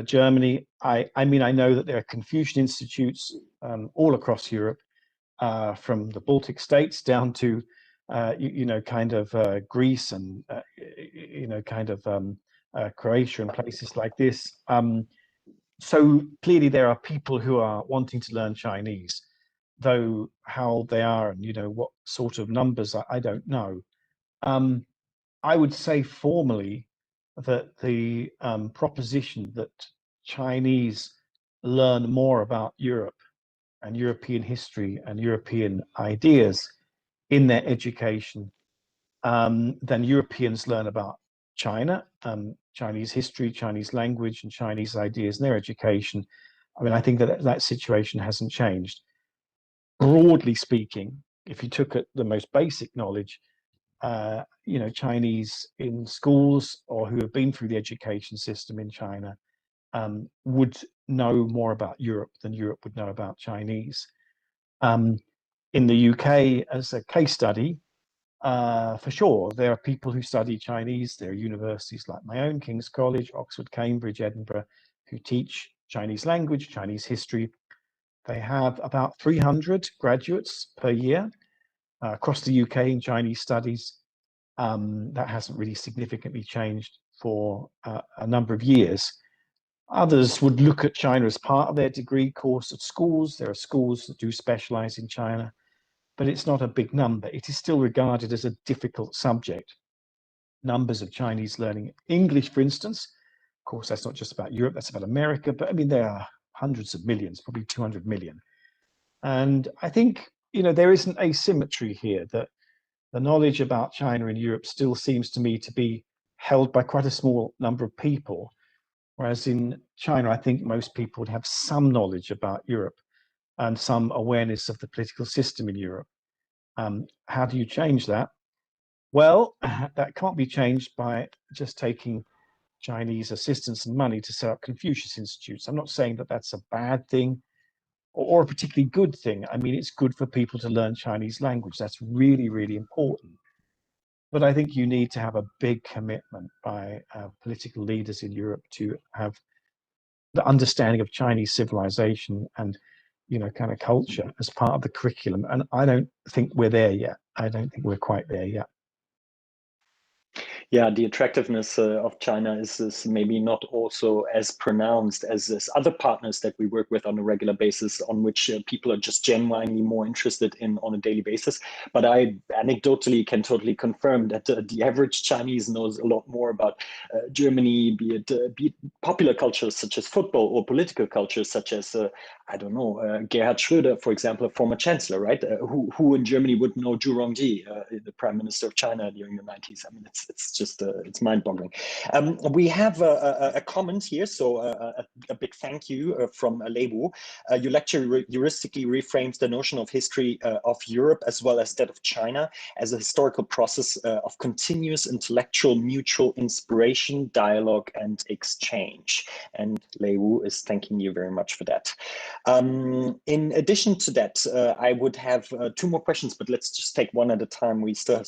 Germany. I mean, I know that there are Confucian institutes all across Europe, from the Baltic states down to, Greece and, Croatia and places like this. So clearly there are people who are wanting to learn Chinese, though how they are and, you know, what sort of numbers, I don't know. I would say formally that the proposition that Chinese learn more about Europe and European history and European ideas in their education than Europeans learn about China, Chinese history, Chinese language, and Chinese ideas in their education. I mean, I think that that situation hasn't changed. Broadly speaking, if you took the most basic knowledge, you know, Chinese in schools or who have been through the education system in China would know more about Europe than Europe would know about Chinese. In the UK, as a case study, for sure, there are people who study Chinese. There are universities like my own, King's College, Oxford, Cambridge, Edinburgh, who teach Chinese language, Chinese history. They have about 300 graduates per year across the UK in Chinese studies. That hasn't really significantly changed for a number of years. Others would look at China as part of their degree course at schools. There are schools that do specialize in China, but it's not a big number. It is still regarded as a difficult subject. Numbers of Chinese learning English, for instance. Of course, that's not just about Europe, that's about America, but I mean, there are hundreds of millions, probably 200 million. And I think, you know, there is an asymmetry here that the knowledge about China in Europe still seems to me to be held by quite a small number of people. Whereas in China, I think most people would have some knowledge about Europe and some awareness of the political system in Europe. How do you change that? Well, that can't be changed by just taking Chinese assistance and money to set up Confucius Institutes. I'm not saying that that's a bad thing or a particularly good thing. I mean, it's good for people to learn Chinese language. That's really, really important. But I think you need to have a big commitment by political leaders in Europe to have the understanding of Chinese civilization and, you know, kind of culture as part of the curriculum. And I don't think we're there yet. I don't think we're quite there yet. Yeah, the attractiveness of China is maybe not also as pronounced as other partners that we work with on a regular basis, on which people are just genuinely more interested in on a daily basis. But I anecdotally can totally confirm that the average Chinese knows a lot more about Germany, be it popular cultures such as football or political cultures such as, I don't know, Gerhard Schröder, for example, a former chancellor, right? Who in Germany would know Zhu Rongji, the prime minister of China during the 90s. I mean, it's just it's mind-boggling. We have a comment here, so a big thank you from Lebu. Your lecture heuristically reframes the notion of history of Europe as well as that of China as a historical process of continuous intellectual mutual inspiration, dialogue, and exchange. And Lebu is thanking you very much for that. In addition to that, I would have two more questions, but let's just take one at a time. We still have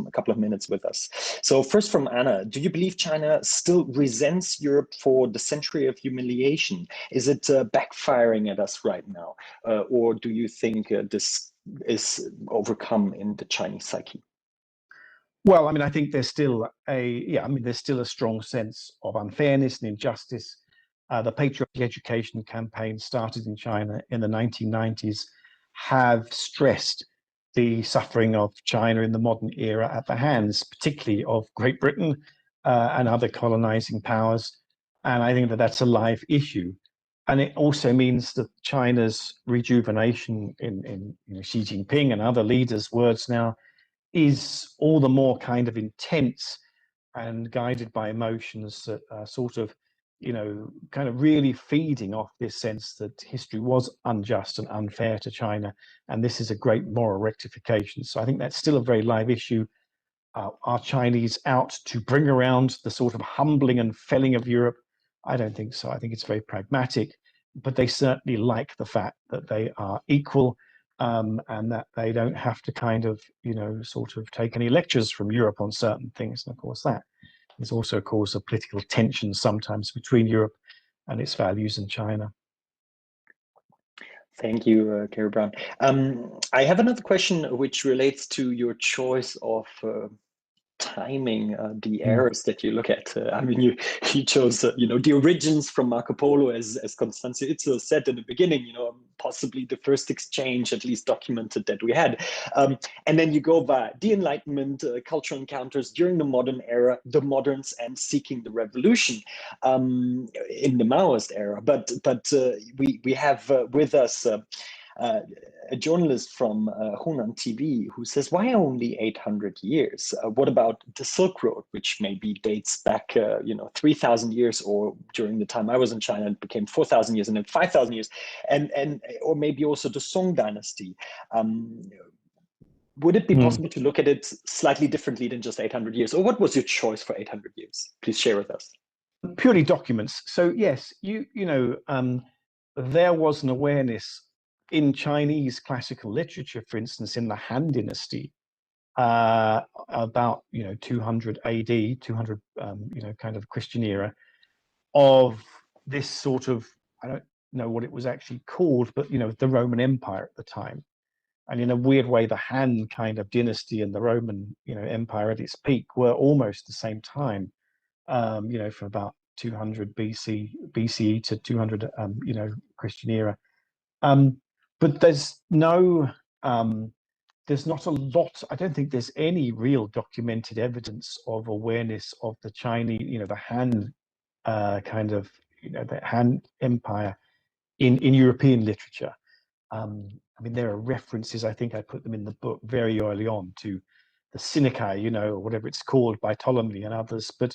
a couple of minutes with us. So first from Anna, do you believe China still resents Europe for the century of humiliation? Is it backfiring at us right now? Or do you think this is overcome in the Chinese psyche? Well, I mean, I think there's still there's still a strong sense of unfairness and injustice. The patriotic education campaign started in China in the 1990s have stressed the suffering of China in the modern era at the hands, particularly of Great Britain and other colonizing powers. And I think that that's a live issue. And it also means that China's rejuvenation in Xi Jinping and other leaders' words now is all the more kind of intense and guided by emotions that are sort of, kind of really feeding off this sense that history was unjust and unfair to China. And this is a great moral rectification. So I think that's still a very live issue. Are Chinese out to bring around the sort of humbling and felling of Europe? I don't think so. I think it's very pragmatic, but they certainly like the fact that they are equal and that they don't have to kind of, sort of take any lectures from Europe on certain things. And of course, that is also a cause of political tension sometimes between Europe and its values in China. Thank you, Kerry Brown. I have another question which relates to your choice of timing the eras that you look at. I mean, you chose, the origins from Marco Polo, as Constanze Itzel said in the beginning, possibly the first exchange, at least documented, that we had. And then you go by the Enlightenment, cultural encounters during the modern era, the moderns, and seeking the revolution in the Maoist era. But we have with us a journalist from Hunan TV who says, why only 800 years? What about the Silk Road, which maybe dates back, 3,000 years, or during the time I was in China, it became 4,000 years and then 5,000 years, or maybe also the Song Dynasty. Would it be possible to look at it slightly differently than just 800 years? Or what was your choice for 800 years? Please share with us. Purely documents. So yes, there was an awareness in Chinese classical literature, for instance, in the Han Dynasty, about 200 AD, 200 kind of Christian era, of this sort of, I don't know what it was actually called, but the Roman Empire at the time. And in a weird way, the Han kind of dynasty and the Roman Empire at its peak were almost the same time, from about 200 BCE to 200 Christian era. But there's not a lot. I don't think there's any real documented evidence of awareness of the Chinese, the Han the Han Empire in European literature. I mean, there are references, I think I put them in the book very early on, to the Cynicae, or whatever it's called, by Ptolemy and others, but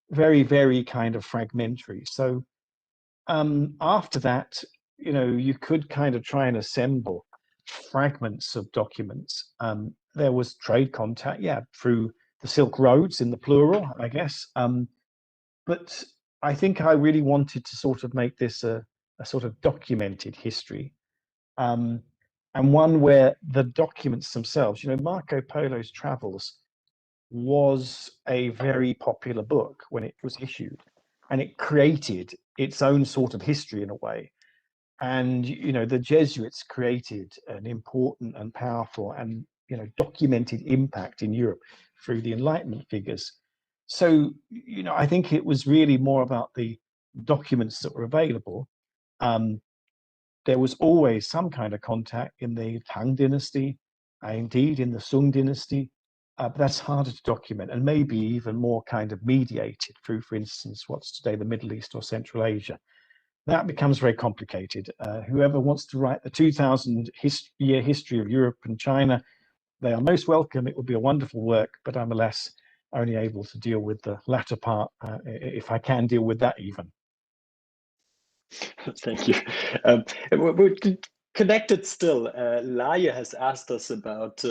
very, very kind of fragmentary. So after that, you could kind of try and assemble fragments of documents. There was trade contact, through the Silk Roads in the plural, I guess. But I think I really wanted to sort of make this a sort of documented history. And one where the documents themselves, Marco Polo's Travels was a very popular book when it was issued, and it created its own sort of history in a way. And the Jesuits created an important and powerful and documented impact in Europe through the Enlightenment figures. So I think it was really more about the documents that were available. There was always some kind of contact in the Tang Dynasty, indeed in the Sung Dynasty, but that's harder to document, and maybe even more kind of mediated through, for instance, what's today the Middle East or Central Asia. That becomes very complicated. Whoever wants to write the 2,000-year history of Europe and China, they are most welcome. It would be a wonderful work, but I'm alas only able to deal with the latter part, if I can deal with that even. Thank you. We're connected still. Laia has asked us about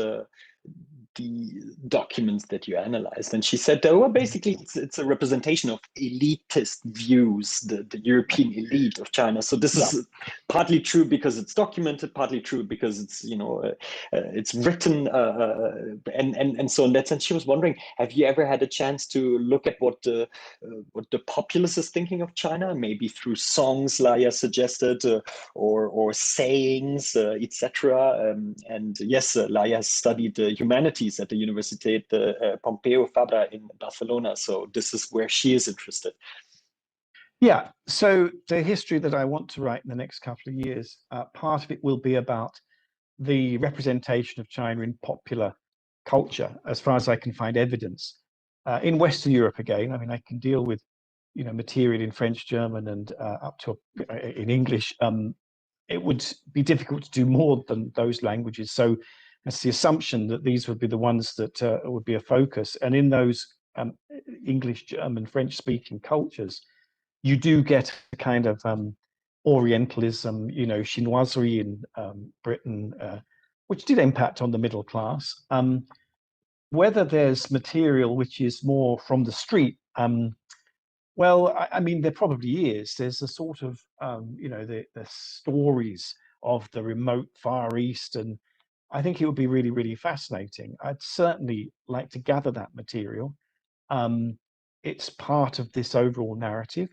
the documents that you analyzed, and she said that, well, basically it's a representation of elitist views, the European elite of China. So this is partly true because it's documented, partly true because it's it's written, and so in that sense, she was wondering, have you ever had a chance to look at what the populace is thinking of China, maybe through songs Laia suggested, or sayings, etc. And yes, Laia has studied humanities at the Universitat Pompeu Fabra in Barcelona. So this is where she is interested. Yeah, so the history that I want to write in the next couple of years, part of it will be about the representation of China in popular culture, as far as I can find evidence. In Western Europe, again, I mean, I can deal with, material in French, German, and up to in English. It would be difficult to do more than those languages. So that's the assumption that these would be the ones that would be a focus. And in those English, German, French-speaking cultures, you do get a kind of Orientalism, chinoiserie in Britain, which did impact on the middle class. Whether there's material which is more from the street, well, I mean, there probably is. There's a sort of, the stories of the remote Far East, and I think it would be really, really fascinating. I'd certainly like to gather that material. It's part of this overall narrative.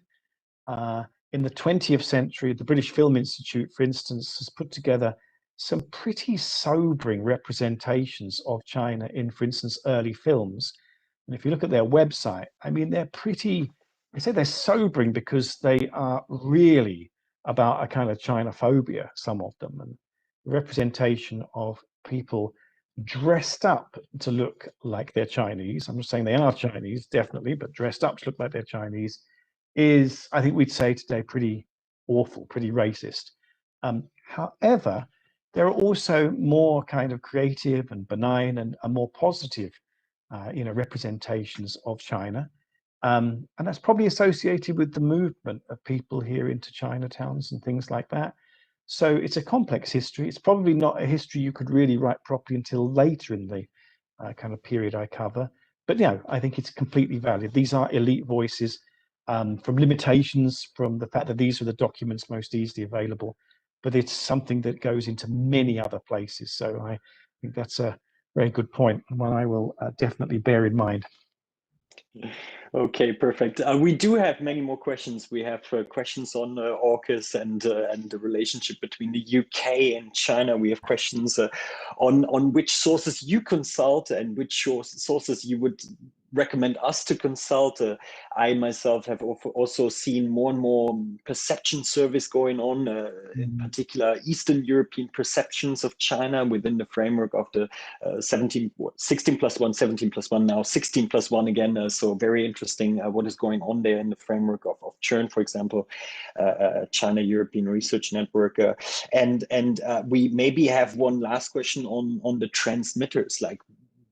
In the 20th century, the British Film Institute, for instance, has put together some pretty sobering representations of China in, for instance, early films, And if you look at their website, I mean, they're pretty, I say they're sobering because they are really about a kind of China-phobia, some of them, and representation of people dressed up to look like they're Chinese. I'm not saying they are Chinese, definitely, but dressed up to look like they're Chinese is, I think we'd say today, pretty awful, pretty racist. However, there are also more kind of creative and benign and more positive, representations of China. And that's probably associated with the movement of people here into Chinatowns and things like that. So it's a complex history. It's probably not a history you could really write properly until later in the kind of period I cover. But I think it's completely valid. These are elite voices, from limitations, from the fact that these are the documents most easily available, but it's something that goes into many other places. So I think that's a very good point, and one I will definitely bear in mind. Okay, perfect. We do have many more questions. We have questions on AUKUS and the relationship between the UK and China. We have questions on which sources you consult and which sources you would recommend us to consult. I myself have also seen more and more perception surveys going on, in particular Eastern European perceptions of China within the framework of the 16 plus 1, 17 plus 1, now 16 plus 1 again. So very interesting what is going on there in the framework of CHERN, for example, China European Research Network. And we maybe have one last question on the transmitters, like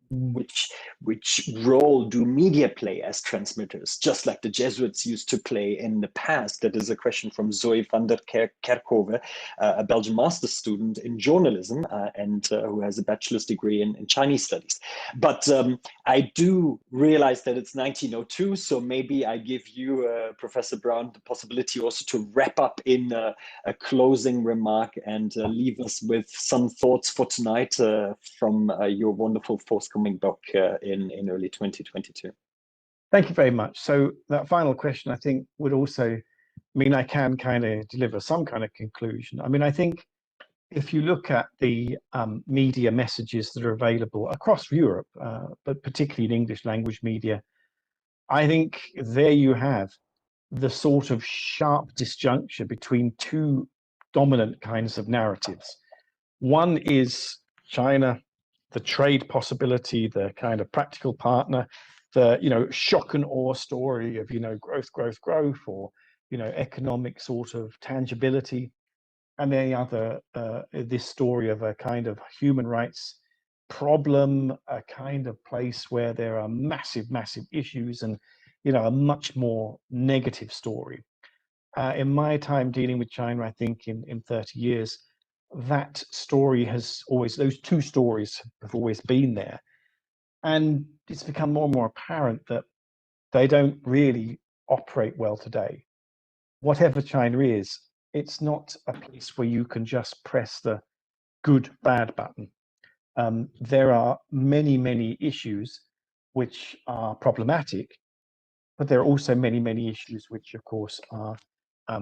which role do media play as transmitters, just like the Jesuits used to play in the past? That is a question from Zoe van der Kerkhove, a Belgian master's student in journalism and who has a bachelor's degree in Chinese studies. But I do realize that it's 1902, so maybe I give you, Professor Brown, the possibility also to wrap up in a closing remark and leave us with some thoughts for tonight from your wonderful forthcoming book in early 2022. Thank you very much. So that final question, I think, would also mean I can kind of deliver some kind of conclusion. I mean, I think if you look at the media messages that are available across Europe, but particularly in English language media, I think there you have the sort of sharp disjuncture between two dominant kinds of narratives. One is China, the trade possibility, the kind of practical partner, the shock and awe story of growth, or economic sort of tangibility, and then the other this story of a kind of human rights problem, a kind of place where there are massive issues, and a much more negative story. In my time dealing with China, I think in 30 years, that story has always, those two stories have always been there. And it's become more and more apparent that they don't really operate well today. Whatever China is, it's not a place where you can just press the good, bad button. There are many issues which are problematic, but there are also many issues which, of course, are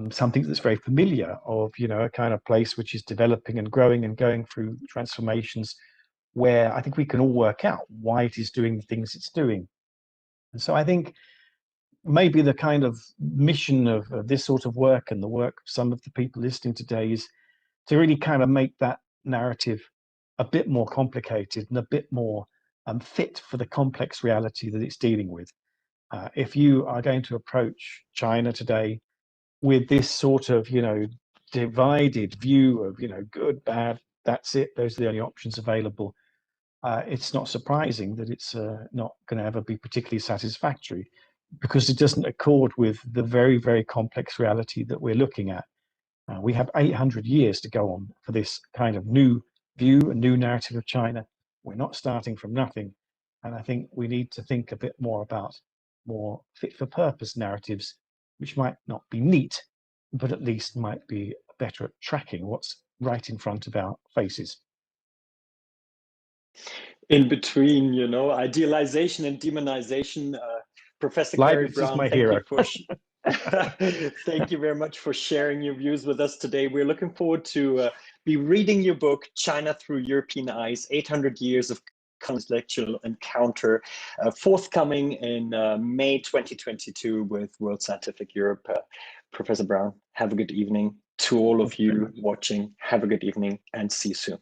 something that's very familiar of, a kind of place which is developing and growing and going through transformations where I think we can all work out why it is doing the things it's doing. And so I think maybe the kind of mission of this sort of work and the work of some of the people listening today is to really kind of make that narrative a bit more complicated and a bit more fit for the complex reality that it's dealing with. If you are going to approach China today with this sort of, divided view of, good, bad, that's it, those are the only options available, it's not surprising that it's not going to ever be particularly satisfactory, because it doesn't accord with the very complex reality that we're looking at. We have 800 years to go on for this kind of new view, a new narrative of China. We're not starting from nothing. And I think we need to think a bit more about more fit for purpose narratives, which might not be neat, but at least might be better at tracking what's right in front of our faces. In between, idealization and demonization, Professor Kerry Brown, my hero. Thank you very much for sharing your views with us today. We're looking forward to be reading your book, China Through European Eyes, 800 Years of intellectual encounter forthcoming in May 2022 with World Scientific Europe. Professor Brown, have a good evening. To all of you watching, have a good evening and see you soon.